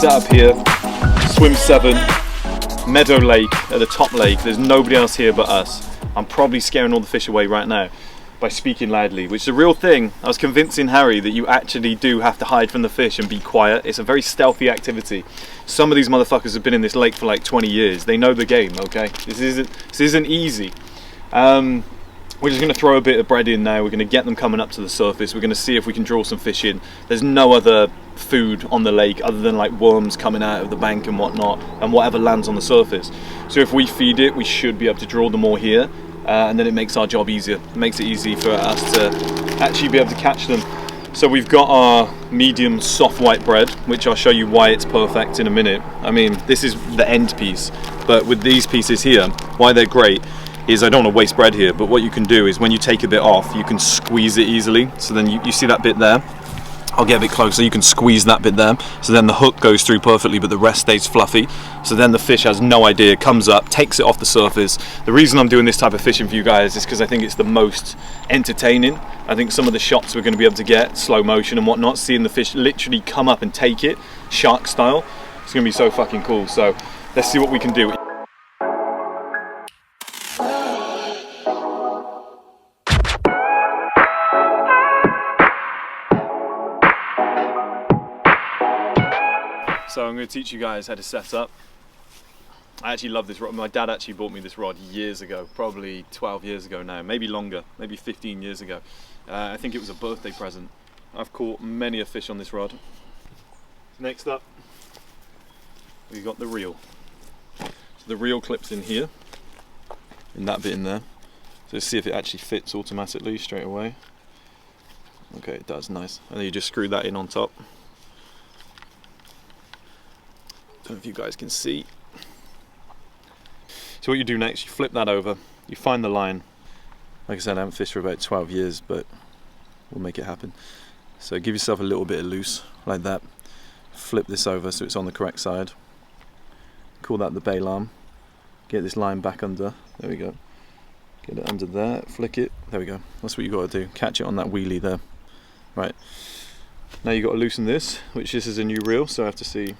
set up here, swim 7, Meadow Lake at the top lake. There's nobody else here but us. I'm probably scaring all the fish away right now by speaking loudly, which is a real thing. I was convincing Harry that you actually do have to hide from the fish and be quiet. It's a very stealthy activity. Some of these motherfuckers have been in this lake for like 20 years. They know the game, okay? This isn't easy. We're just going to throw a bit of bread in now. We're going to get them coming up to the surface. We're going to see if we can draw some fish in. There's no other food on the lake other than like worms coming out of the bank and whatnot, and whatever lands on the surface. So if we feed it, we should be able to draw them more here, and then it makes our job easier. It makes it easy for us to actually be able to catch them. So we've got our medium soft white bread, which I'll show you why it's perfect in a minute. I mean, this is the end piece, but with these pieces here, why they're great is, I don't want to waste bread here, but what you can do is when you take a bit off, you can squeeze it easily. So then you see that bit there? I'll get a bit closer. You can squeeze that bit there. So then the hook goes through perfectly, but the rest stays fluffy. So then the fish has no idea, comes up, takes it off the surface. The reason I'm doing this type of fishing for you guys is because I think it's the most entertaining. I think some of the shots we're going to be able to get, slow motion and whatnot, seeing the fish literally come up and take it, shark style, it's going to be so fucking cool. So let's see what we can do. So I'm going to teach you guys how to set up. I actually love this rod. My dad actually bought me this rod years ago, probably 12 years ago now, maybe longer, maybe 15 years ago. I think it was a birthday present. I've caught many a fish on this rod. Next up, we've got the reel. So the reel clips in here, in that bit in there. So let's see if it actually fits automatically straight away. Okay, it does, nice. And then you just screw that in on top. Don't know if you guys can see. So what you do next, you flip that over, you find the line. Like I said, I haven't fished for about 12 years, but we'll make it happen. So give yourself a little bit of loose, like that. Flip this over so it's on the correct side. Call that the bail arm. Get this line back under, there we go. Get it under there, flick it, there we go. That's what you got to do, catch it on that wheelie there. Right, now you've got to loosen this, which this is a new reel, so I have to see.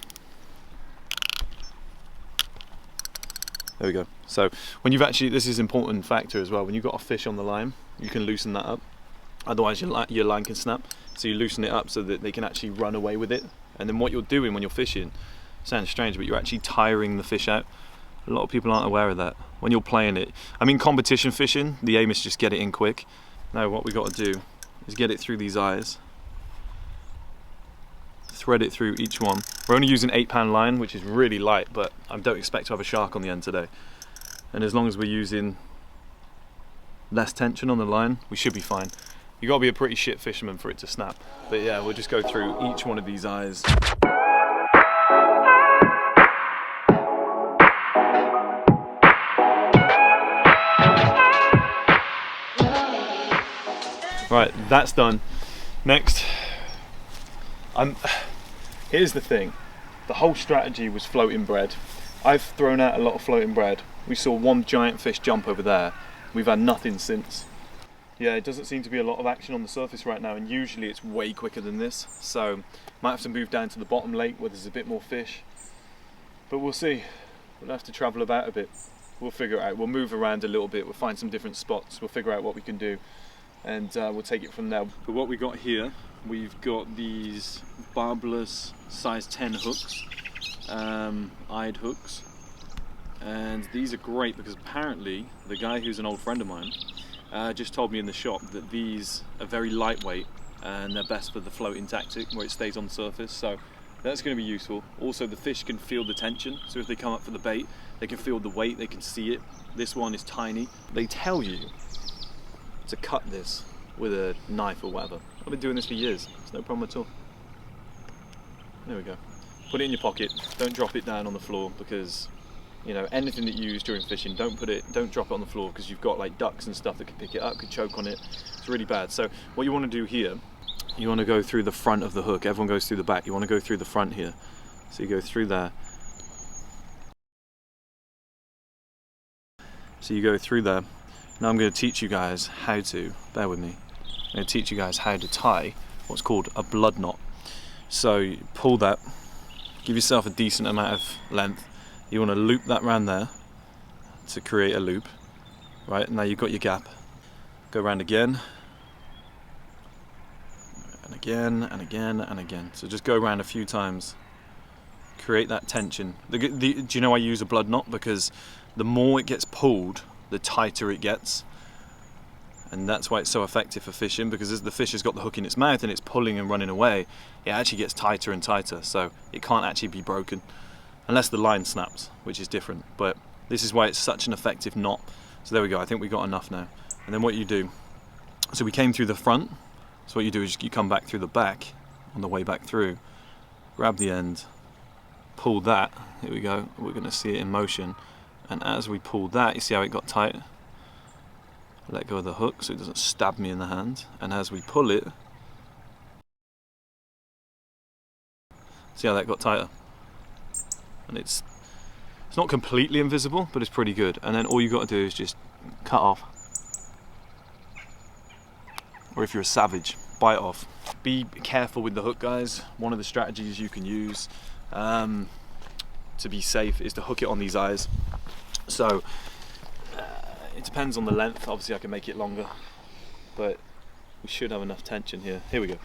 There we go. So when you've actually, this is an important factor as well, when you've got a fish on the line, you can loosen that up. Otherwise your line can snap. So you loosen it up so that they can actually run away with it. And then what you're doing when you're fishing, sounds strange, but you're actually tiring the fish out. A lot of people aren't aware of that. When you're playing it, I mean competition fishing, the aim is to just get it in quick. Now what we got to do is get it through these eyes. Thread it through each one. We're only using 8-pound line, which is really light, but I don't expect to have a shark on the end today. And as long as we're using less tension on the line, we should be fine. You got to be a pretty shit fisherman for it to snap. But yeah, we'll just go through each one of these eyes. Right, that's done. Next, here's the thing. The whole strategy was floating bread. I've thrown out a lot of floating bread. We saw one giant fish jump over there. We've had nothing since. Yeah, it doesn't seem to be a lot of action on the surface right now, and usually it's way quicker than this. So might have to move down to the bottom lake where there's a bit more fish. But we'll see. We'll have to travel about a bit. We'll figure it out. We'll move around a little bit. We'll find some different spots. We'll figure out what we can do, and we'll take it from there. But what we got here, we've got these barbless size 10 hooks, eyed hooks, and these are great because apparently the guy who's an old friend of mine just told me in the shop that these are very lightweight and they're best for the floating tactic where it stays on the surface, so that's going to be useful. Also the fish can feel the tension, so if they come up for the bait they can feel the weight, they can see it. This one is tiny. They tell you to cut this with a knife or whatever. I've been doing this for years, it's no problem at all. There we go. Put it in your pocket, don't drop it down on the floor, because you know, anything that you use during fishing, don't drop it on the floor, because you've got like ducks and stuff that could pick it up, could choke on it. It's really bad. So what you want to do here, you want to go through the front of the hook. Everyone goes through the back, you want to go through the front here. So you go through there. So you go through there. Now I'm going to teach you guys how to, bear with me, I'm going to teach you guys how to tie what's called a blood knot. So you pull that give yourself a decent amount of length. You want to loop that round there to create a loop. Right, now you've got your gap. Go round again, and again, and again, and again. So just go around a few times. Create that tension. Do you know I use a blood knot? Because the more it gets pulled, the tighter it gets. And that's why it's so effective for fishing, because as the fish has got the hook in its mouth and it's pulling and running away, it actually gets tighter and tighter. So it can't actually be broken, unless the line snaps, which is different. But this is why it's such an effective knot. So there we go, I think we got enough now. And then what you do, so we came through the front, so what you do is you come back through the back, on the way back through, grab the end, pull that, here we go, we're going to see it in motion, and as we pull that, you see how it got tight? Let go of the hook so it doesn't stab me in the hand, and as we pull it, see how that got tighter? And it's not completely invisible, but it's pretty good. And then all you got to do is just cut off. Or if you're a savage, bite off. Be careful with the hook, guys. One of the strategies you can use to be safe is to hook it on these eyes. So it depends on the length. Obviously I can make it longer, but we should have enough tension here. Here we go.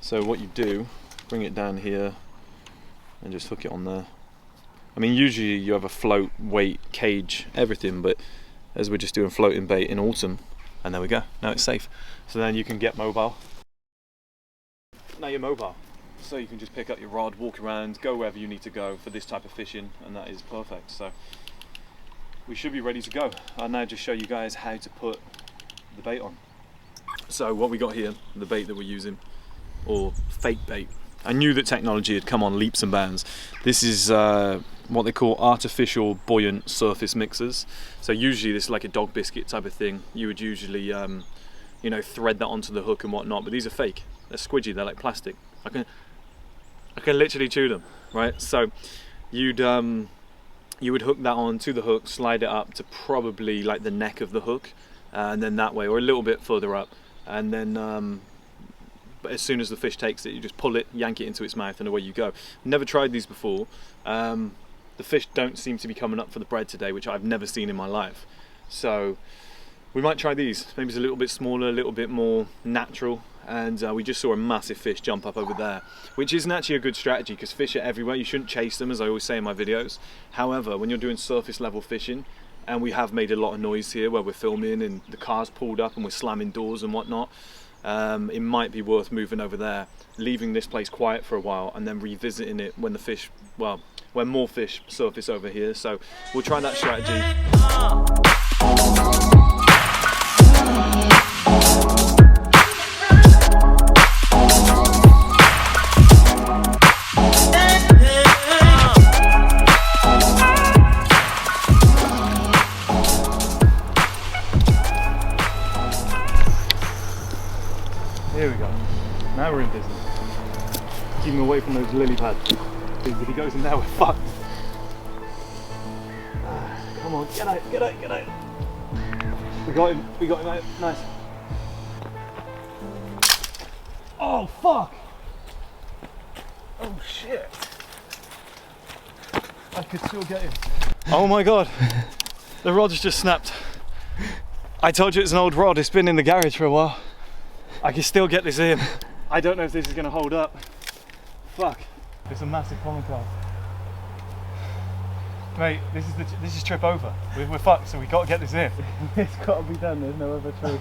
So what you do, bring it down here and just hook it on there. I mean, usually you have a float, weight, cage, everything, but as we're just doing floating bait in autumn, and there we go, now it's safe. So then you can get mobile. Now you're mobile, so you can just pick up your rod, walk around, go wherever you need to go for this type of fishing, and that is perfect. So we should be ready to go. I'll now just show you guys how to put the bait on. So what we got here, the bait that we're using, or fake bait. I knew that technology had come on leaps and bounds. This is what they call artificial buoyant surface mixers. So usually this is like a dog biscuit type of thing. You would usually you know, thread that onto the hook and whatnot, but these are fake. They're squidgy, they're like plastic. I can literally chew them, right? So you would hook that onto the hook, slide it up to probably like the neck of the hook, and then that way, or a little bit further up, and then but as soon as the fish takes it, you just pull it, yank it into its mouth, and away you go. Never tried these before. The fish don't seem to be coming up for the bread today, which I've never seen in my life. So we might try these. Maybe it's a little bit smaller, a little bit more natural. And we just saw a massive fish jump up over there, which isn't actually a good strategy because fish are everywhere. You shouldn't chase them, as I always say in my videos. However, when you're doing surface level fishing, and we have made a lot of noise here where we're filming and the car's pulled up and we're slamming doors and whatnot, it might be worth moving over there, leaving this place quiet for a while, and then revisiting it when the fish, well, when more fish surface over here. So we'll try that strategy. Here we go. Now we're in business. Keep him away from those lily pads. Because if he goes in there, we're fucked. Come on, get out, get out, get out. We got him out. Nice. Oh, fuck. Oh, shit. I could still get him. Oh my God. The rod's just snapped. I told you it's an old rod. It's been in the garage for a while. I can still get this in. I don't know if this is going to hold up. Fuck. It's a massive common carp. Mate, this is trip over. We're fucked, so we got to get this in. It's got to be done. There's no other choice.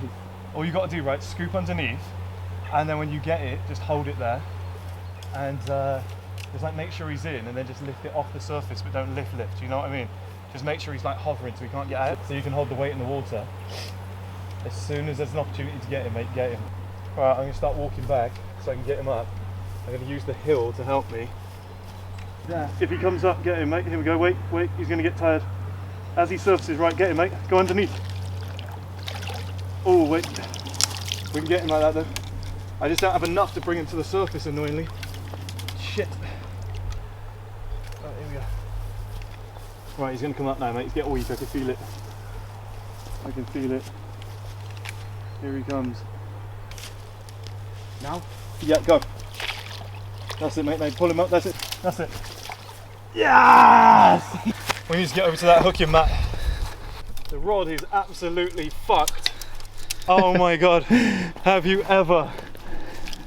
All you got to do, right, scoop underneath, and then when you get it, just hold it there, and just like make sure he's in, and then just lift it off the surface, but don't lift. You know what I mean? Just make sure he's like hovering so he can't get out, so you can hold the weight in the water. As soon as there's an opportunity to get him, mate, get him. Alright, I'm going to start walking back so I can get him up. I'm going to use the hill to help me. Yeah. If he comes up, get him, mate. Here we go. Wait, he's going to get tired. As he surfaces, right, get him, mate. Go underneath. Oh, wait. We can get him like that, though. I just don't have enough to bring him to the surface, annoyingly. Shit. Right, here we go. Right, he's going to come up now, mate. He's getting weak. I can feel it. I can feel it. Here he comes. Now? Yeah, go. That's it, mate. Pull him up. That's it. That's it. Yes! We need to get over to that hooking mat. The rod is absolutely fucked. Oh my god, have you ever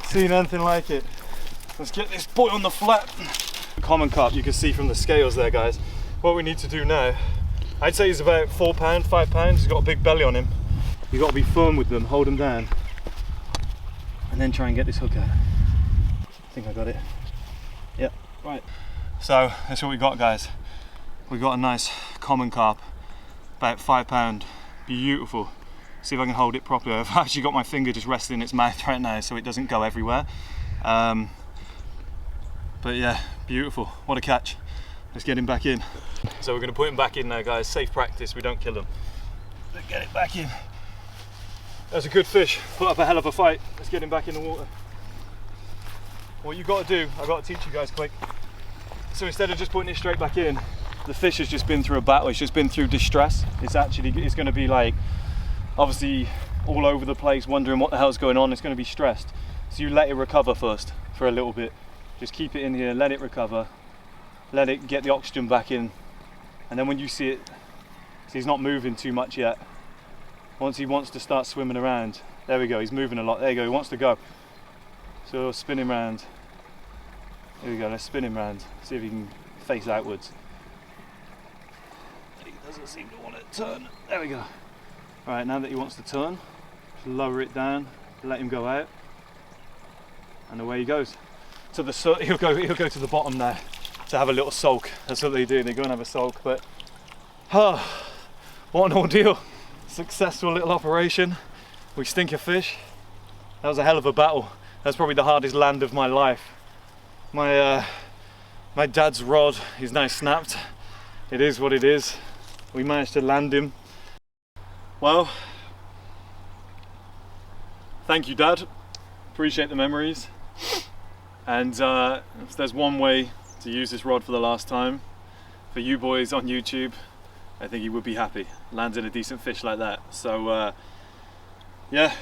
seen anything like it? Let's get this boy on the flat. Common carp, you can see from the scales there, guys. What we need to do now, I'd say he's about 4 pound, 5 pounds. He's got a big belly on him. You've got to be firm with them, hold them down, and then try and get this hook out. I think I got it. Yep, right. So that's what we got, guys. We got a nice common carp, about 5 pound, beautiful. See if I can hold it properly. I've actually got my finger just resting in its mouth right now so it doesn't go everywhere. But yeah, beautiful. What a catch. Let's get him back in. So we're going to put him back in now, guys. Safe practice, we don't kill him. Let's get it back in. That's a good fish. Put up a hell of a fight. Let's get him back in the water. What you got to do, I've got to teach you guys quick. So instead of just putting it straight back in, the fish has just been through a battle. It's just been through distress. It's going to be like, obviously all over the place, wondering what the hell's going on. It's going to be stressed. So you let it recover first for a little bit. Just keep it in here, let it recover, let it get the oxygen back in, and then when you see it, see he's not moving too much yet. Once he wants to start swimming around, there we go, he's moving a lot, there you go, he wants to go. So spin him round. Here we go, let's spin him round, see if he can face outwards. He doesn't seem to want to turn, there we go. Right, now that he wants to turn, just lower it down, let him go out, and away he goes. To the he'll go to the bottom now to have a little sulk. That's what they do. They go and have a sulk. But what an ordeal! Successful little operation. We stink a fish. That was a hell of a battle. That's probably the hardest land of my life. My dad's rod is now snapped. It is what it is. We managed to land him. Well, thank you, Dad. Appreciate the memories. And if there's one way to use this rod for the last time, for you boys on YouTube, I think you would be happy landing a decent fish like that. So yeah,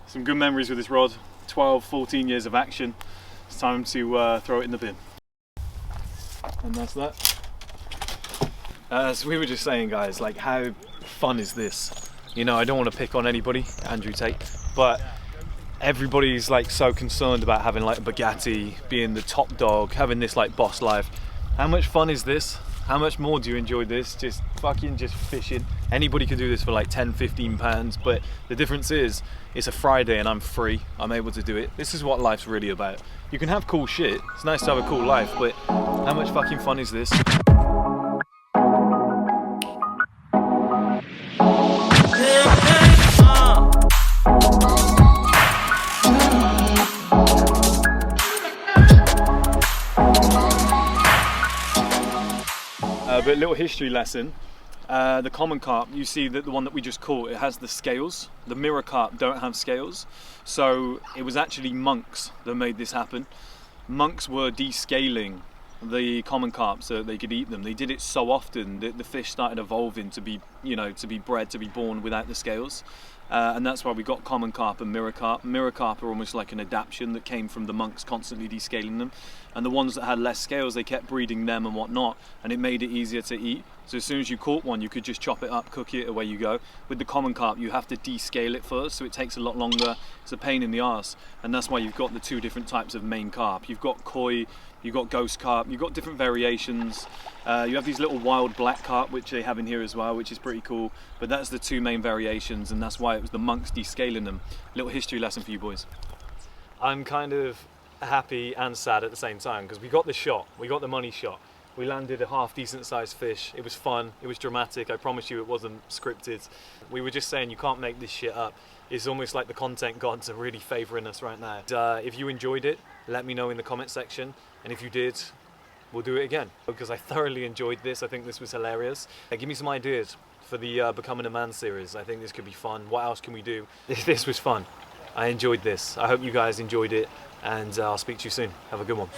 some good memories with this rod. 12, 14 years of action. It's time to throw it in the bin. And that's that. As we were just saying, guys, like, how fun is this? You know, I don't want to pick on anybody, Andrew Tate, but everybody's like so concerned about having like a Bugatti, being the top dog, having this like boss life. How much fun is this? How much more do you enjoy this? Just fishing. Anybody can do this for like 10, 15 pounds, but the difference is it's a Friday and I'm free. I'm able to do it. This is what life's really about. You can have cool shit. It's nice to have a cool life, but how much fucking fun is this? But a little history lesson, the common carp, you see that the one that we just caught, it has the scales. The mirror carp don't have scales. So it was actually monks that made this happen. Monks were descaling the common carp so that they could eat them. They did it so often that the fish started evolving to be, you know, to be bred, to be born without the scales. And that's why we got common carp and mirror carp. Mirror carp are almost like an adaptation that came from the monks constantly descaling them. And the ones that had less scales, they kept breeding them and whatnot, and it made it easier to eat. So as soon as you caught one, you could just chop it up, cook it, away you go. With the common carp, you have to descale it first, so it takes a lot longer. It's a pain in the arse, and that's why you've got the two different types of main carp. You've got koi, you've got ghost carp, you've got different variations. You have these little wild black carp, which they have in here as well, which is pretty cool. But that's the two main variations, and that's why it was the monks descaling them. Little history lesson for you boys. I'm kind of happy and sad at the same time, because we got the shot, we got the money shot. We landed a half decent sized fish. It was fun, it was dramatic. I promise you it wasn't scripted. We were just saying you can't make this shit up. It's almost like the content gods are really favouring us right now. If you enjoyed it, let me know in the comment section, and if you did, we'll do it again, because I thoroughly enjoyed this. I think this was hilarious. Give me some ideas for the Becoming a Man series. I think this could be fun. What else can we do? This was fun. I enjoyed this. I hope you guys enjoyed it, and I'll speak to you soon. Have a good one.